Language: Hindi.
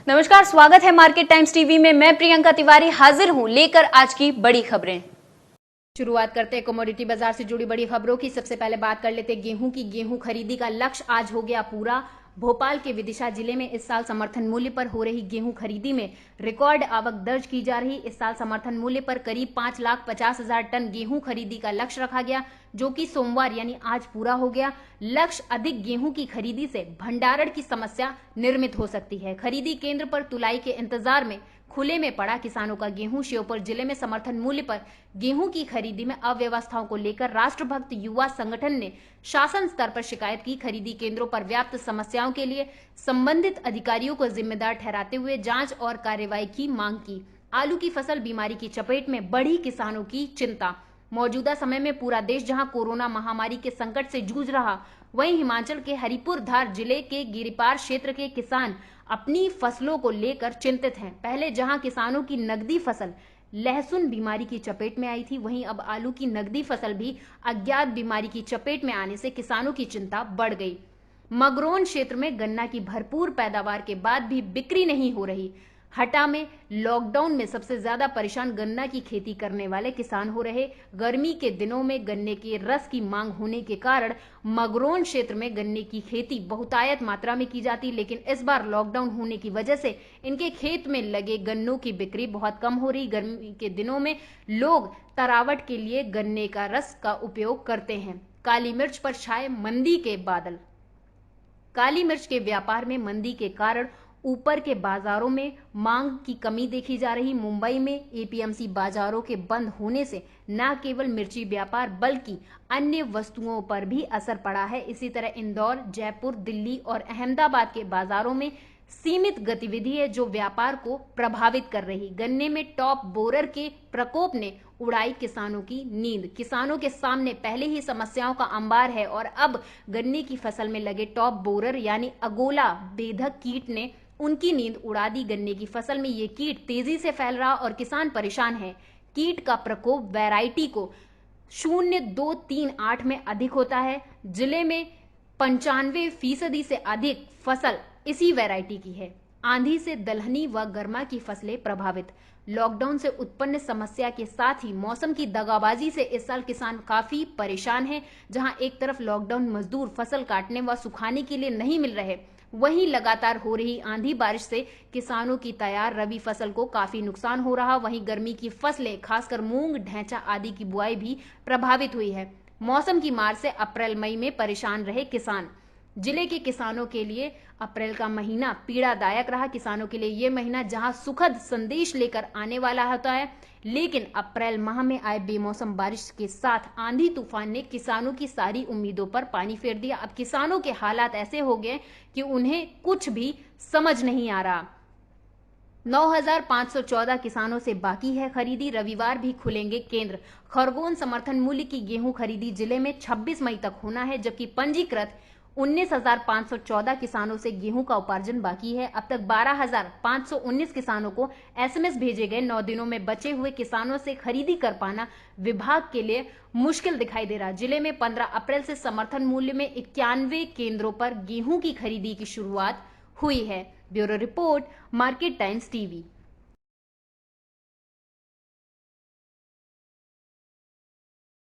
नमस्कार, स्वागत है मार्केट टाइम्स टीवी में। मैं प्रियंका तिवारी हाजिर हूं लेकर आज की बड़ी खबरें। शुरुआत करते हैं कमोडिटी बाजार से जुड़ी बड़ी खबरों की। सबसे पहले बात कर लेते हैं गेहूं की। गेहूं खरीदी का लक्ष्य आज हो गया पूरा। भोपाल के विदिशा जिले में इस साल समर्थन मूल्य पर हो रही गेहूं खरीदी में रिकॉर्ड आवक दर्ज की जा रही। इस साल समर्थन मूल्य पर करीब 5,50,000 टन गेहूं खरीदी का लक्ष्य रखा गया, जो कि सोमवार यानी आज पूरा हो गया। लक्ष्य अधिक गेहूं की खरीदी से भंडारण की समस्या निर्मित हो सकती है। खरीदी केंद्र पर तुलाई के इंतजार में खुले में पड़ा किसानों का गेहूं। श्योपुर जिले में समर्थन मूल्य पर गेहूं की खरीदी में अव्यवस्थाओं को लेकर राष्ट्रभक्त युवा संगठन ने शासन स्तर पर शिकायत की। खरीदी केंद्रों पर व्याप्त समस्याओं के लिए संबंधित अधिकारियों को जिम्मेदार ठहराते हुए जांच और कार्रवाई की मांग की। आलू की फसल बीमारी की चपेट में, बढ़ी किसानों की चिंता। मौजूदा समय में पूरा देश जहां कोरोना महामारी के संकट से जूझ रहा, वहीं हिमाचल के हरिपुर धार जिले के गिरिपार क्षेत्र के किसान अपनी फसलों को लेकर चिंतित हैं। पहले जहां किसानों की नकदी फसल लहसुन बीमारी की चपेट में आई थी, वहीं अब आलू की नकदी फसल भी अज्ञात बीमारी की चपेट में आने से किसानों की चिंता बढ़ गई। मगरोन क्षेत्र में गन्ना की भरपूर पैदावार के बाद भी बिक्री नहीं हो रही। हटा में लॉकडाउन में सबसे ज्यादा परेशान गन्ना की खेती करने वाले किसान हो रहे। गर्मी के दिनों में गन्ने के रस की मांग होने के कारण मगरोन क्षेत्र में गन्ने की खेती बहुतायत मात्रा में की जाती, लेकिन इस बार लॉकडाउन होने की वजह से इनके खेत में लगे गन्नों की बिक्री बहुत कम हो रही। गर्मी के दिनों में लोग तरावट के लिए गन्ने का रस का उपयोग करते हैं। काली मिर्च पर छाए मंदी के बादल। काली मिर्च के व्यापार में मंदी के कारण ऊपर के बाजारों में मांग की कमी देखी जा रही। मुंबई में एपीएमसी बाजारों के बंद होने से न केवल मिर्ची व्यापार बल्कि अन्य वस्तुओं पर भी असर पड़ा है। इसी तरह इंदौर, जयपुर, दिल्ली और अहमदाबाद के बाजारों में सीमित गतिविधि है, जो व्यापार को प्रभावित कर रही। गन्ने में टॉप बोरर के प्रकोप ने उड़ाई किसानों की नींद। किसानों के सामने पहले ही समस्याओं का अंबार है और अब गन्ने की फसल में लगे टॉप बोरर यानी अगोला बेधक कीट ने उनकी नींद उड़ा दी। गन्ने की फसल में ये कीट तेजी से फैल रहा और किसान परेशान है। कीट का प्रकोप वैरायटी को 0.238 में अधिक होता है। जिले में 95% से अधिक फसल इसी वैरायटी की है। आंधी से दलहनी व गर्मा की फसलें प्रभावित। लॉकडाउन से उत्पन्न समस्या के साथ ही मौसम की दगाबाजी से इस साल किसान काफी परेशान हैं। जहां एक तरफ लॉकडाउन मजदूर फसल काटने व सुखाने के लिए नहीं मिल रहे, वहीं लगातार हो रही आंधी बारिश से किसानों की तैयार रबी फसल को काफी नुकसान हो रहा। वहीं गर्मी की फसलें खासकर मूंग, ढैंचा आदि की बुआई भी प्रभावित हुई है। मौसम की मार से अप्रैल मई में परेशान रहे किसान। जिले के किसानों के लिए अप्रैल का महीना पीड़ादायक रहा। किसानों के लिए ये महीना जहां सुखद संदेश लेकर आने वाला होता है, लेकिन अप्रैल माह में आए बेमौसम बारिश के साथ आंधी तूफान ने किसानों की सारी उम्मीदों पर पानी फेर दिया। अब किसानों के हालात ऐसे हो गए कि उन्हें कुछ भी समझ नहीं आ रहा। 9,514 किसानों से बाकी है खरीदी। रविवार भी खुलेंगे केंद्र। खरगोन समर्थन मूल्य की गेहूं खरीदी जिले में 26 मई तक होना है, जबकि पंजीकृत 19,514 किसानों से गेहूं का उपार्जन बाकी है। अब तक 12,519 किसानों को एसएमएस भेजे गए। 9 दिनों में बचे हुए किसानों से खरीदी कर पाना विभाग के लिए मुश्किल दिखाई दे रहा। जिले में 15 अप्रैल से समर्थन मूल्य में 91 केंद्रों पर गेहूं की खरीदी की शुरुआत हुई है। Bureau report, market times TV.